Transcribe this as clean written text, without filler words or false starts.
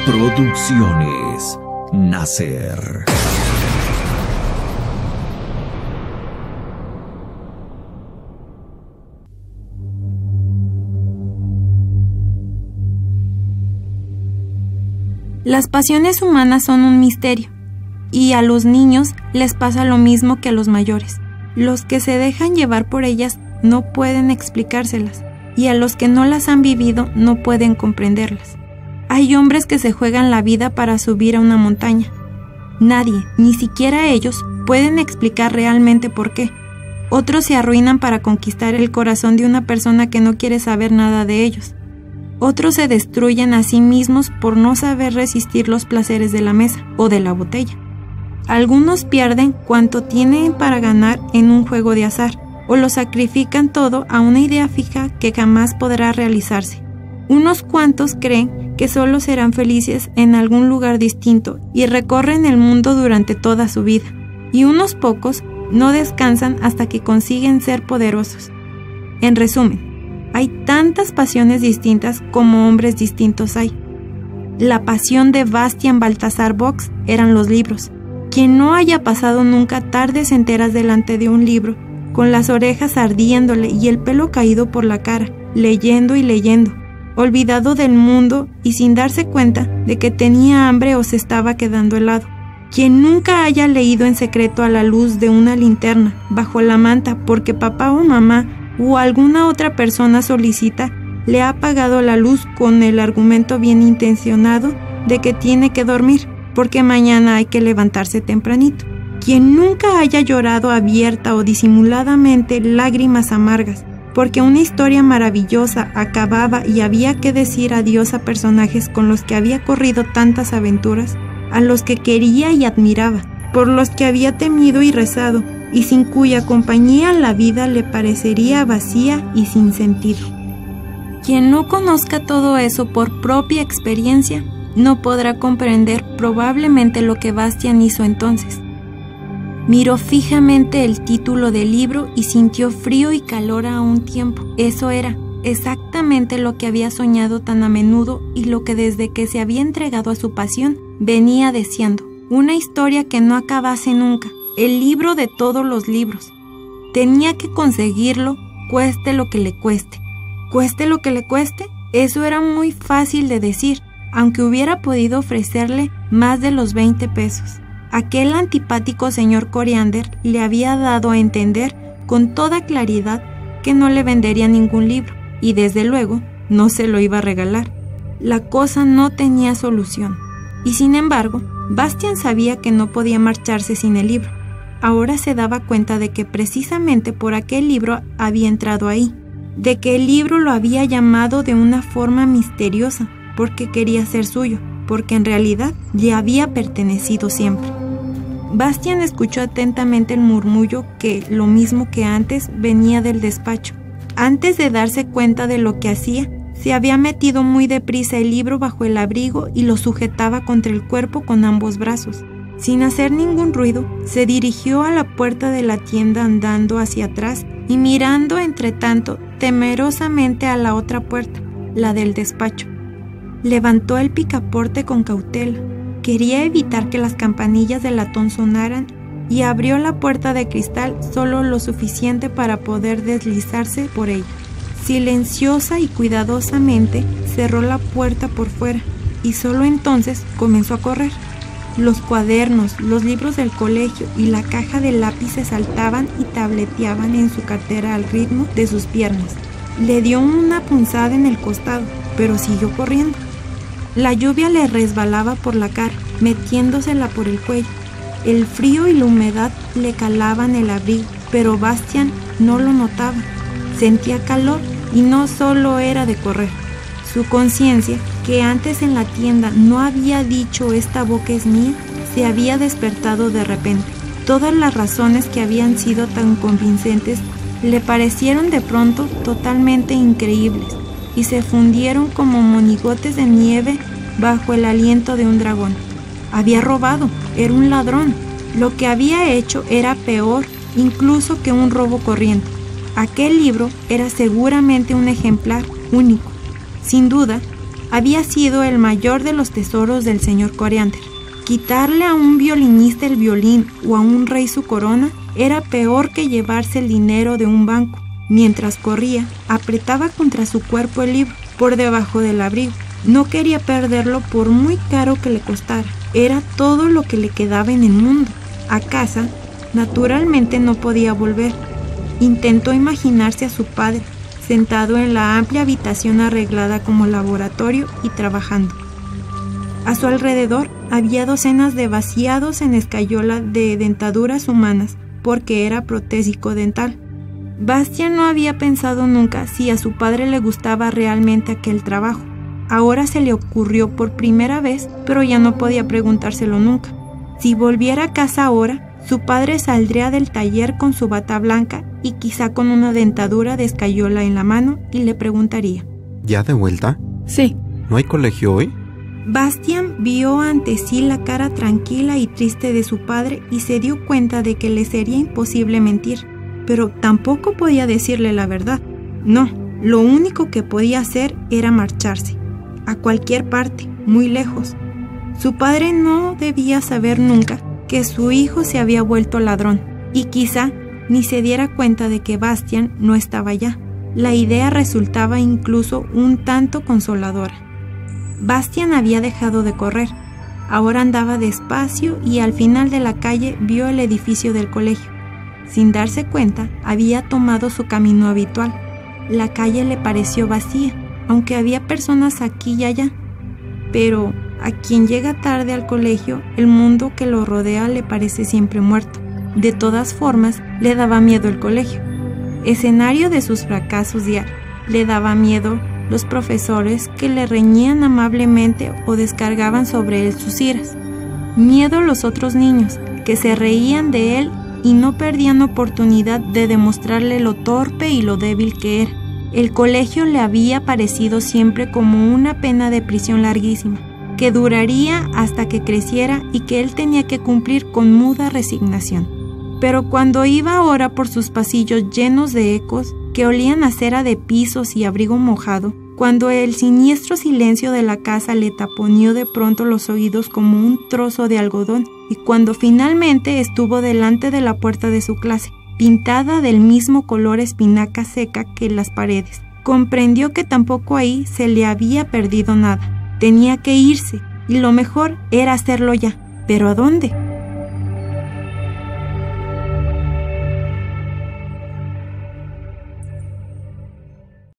Producciones Nacer. Las pasiones humanas son un misterio, y a los niños les pasa lo mismo que a los mayores. Los que se dejan llevar por ellas no pueden explicárselas, y a los que no las han vivido no pueden comprenderlas. Hay hombres que se juegan la vida para subir a una montaña. Nadie, ni siquiera ellos, pueden explicar realmente por qué. Otros se arruinan para conquistar el corazón de una persona que no quiere saber nada de ellos. Otros se destruyen a sí mismos por no saber resistir los placeres de la mesa o de la botella. Algunos pierden cuanto tienen para ganar en un juego de azar, o lo sacrifican todo a una idea fija que jamás podrá realizarse. Unos cuantos creen que solo serán felices en algún lugar distinto y recorren el mundo durante toda su vida, y unos pocos no descansan hasta que consiguen ser poderosos. En resumen, hay tantas pasiones distintas como hombres distintos hay. La pasión de Bastian Balthazar Vogt eran los libros. Quien no haya pasado nunca tardes enteras delante de un libro, con las orejas ardiéndole y el pelo caído por la cara, leyendo y leyendo, olvidado del mundo y sin darse cuenta de que tenía hambre o se estaba quedando helado. Quien nunca haya leído en secreto a la luz de una linterna, bajo la manta, porque papá o mamá o alguna otra persona solicita, le ha apagado la luz con el argumento bien intencionado de que tiene que dormir, porque mañana hay que levantarse tempranito. Quien nunca haya llorado abierta o disimuladamente lágrimas amargas, porque una historia maravillosa acababa y había que decir adiós a personajes con los que había corrido tantas aventuras, a los que quería y admiraba, por los que había temido y rezado, y sin cuya compañía la vida le parecería vacía y sin sentido. Quien no conozca todo eso por propia experiencia, no podrá comprender probablemente lo que Bastian hizo entonces. Miró fijamente el título del libro y sintió frío y calor a un tiempo. Eso era exactamente lo que había soñado tan a menudo y lo que desde que se había entregado a su pasión venía deseando. Una historia que no acabase nunca, el libro de todos los libros. Tenía que conseguirlo, cueste lo que le cueste. ¿Cueste lo que le cueste? Eso era muy fácil de decir, aunque hubiera podido ofrecerle más de los 20 pesos. Aquel antipático señor Coriander le había dado a entender con toda claridad que no le vendería ningún libro, y desde luego no se lo iba a regalar. La cosa no tenía solución, y sin embargo, Bastian sabía que no podía marcharse sin el libro. Ahora se daba cuenta de que precisamente por aquel libro había entrado ahí, de que el libro lo había llamado de una forma misteriosa, porque quería ser suyo, porque en realidad le había pertenecido siempre. Bastian escuchó atentamente el murmullo que, lo mismo que antes, venía del despacho. Antes de darse cuenta de lo que hacía, se había metido muy deprisa el libro bajo el abrigo y lo sujetaba contra el cuerpo con ambos brazos. Sin hacer ningún ruido, se dirigió a la puerta de la tienda andando hacia atrás y mirando entre tanto temerosamente a la otra puerta, la del despacho. Levantó el picaporte con cautela. Quería evitar que las campanillas del latón sonaran y abrió la puerta de cristal solo lo suficiente para poder deslizarse por ella. Silenciosa y cuidadosamente cerró la puerta por fuera y solo entonces comenzó a correr. Los cuadernos, los libros del colegio y la caja de lápices saltaban y tableteaban en su cartera al ritmo de sus piernas. Le dio una punzada en el costado, pero siguió corriendo. La lluvia le resbalaba por la cara, metiéndosela por el cuello. El frío y la humedad le calaban el abrigo, pero Bastian no lo notaba. Sentía calor y no solo era de correr. Su conciencia, que antes en la tienda no había dicho "esta boca es mía", se había despertado de repente. Todas las razones que habían sido tan convincentes le parecieron de pronto totalmente increíbles y se fundieron como monigotes de nieve bajo el aliento de un dragón. Había robado, era un ladrón. Lo que había hecho era peor incluso que un robo corriente. Aquel libro era seguramente un ejemplar único. Sin duda, había sido el mayor de los tesoros del señor Coriander. Quitarle a un violinista el violín o a un rey su corona era peor que llevarse el dinero de un banco. Mientras corría, apretaba contra su cuerpo el libro por debajo del abrigo. No quería perderlo por muy caro que le costara. Era todo lo que le quedaba en el mundo. A casa, naturalmente no podía volver. Intentó imaginarse a su padre, sentado en la amplia habitación arreglada como laboratorio y trabajando. A su alrededor había docenas de vaciados en escayola de dentaduras humanas, porque era protésico dental. Bastian no había pensado nunca si a su padre le gustaba realmente aquel trabajo. Ahora se le ocurrió por primera vez, pero ya no podía preguntárselo nunca. Si volviera a casa ahora, su padre saldría del taller con su bata blanca y quizá con una dentadura de escayola en la mano y le preguntaría: ¿Ya de vuelta? Sí. ¿No hay colegio hoy? Bastian vio ante sí la cara tranquila y triste de su padre y se dio cuenta de que le sería imposible mentir, pero tampoco podía decirle la verdad. No, lo único que podía hacer era marcharse, a cualquier parte, muy lejos. Su padre no debía saber nunca que su hijo se había vuelto ladrón, y quizá ni se diera cuenta de que Bastian no estaba allá. La idea resultaba incluso un tanto consoladora. Bastian había dejado de correr. Ahora andaba despacio y al final de la calle vio el edificio del colegio. Sin darse cuenta, había tomado su camino habitual. La calle le pareció vacía, aunque había personas aquí y allá. Pero a quien llega tarde al colegio, el mundo que lo rodea le parece siempre muerto. De todas formas, le daba miedo el colegio, escenario de sus fracasos diarios. Le daba miedo los profesores que le reñían amablemente o descargaban sobre él sus iras. Miedo los otros niños, que se reían de él y no perdían oportunidad de demostrarle lo torpe y lo débil que era. El colegio le había parecido siempre como una pena de prisión larguísima, que duraría hasta que creciera y que él tenía que cumplir con muda resignación. Pero cuando iba ahora por sus pasillos llenos de ecos, que olían a cera de pisos y abrigo mojado, cuando el siniestro silencio de la casa le taponeó de pronto los oídos como un trozo de algodón, y cuando finalmente estuvo delante de la puerta de su clase, pintada del mismo color espinaca seca que las paredes, comprendió que tampoco ahí se le había perdido nada. Tenía que irse, y lo mejor era hacerlo ya. ¿Pero a dónde?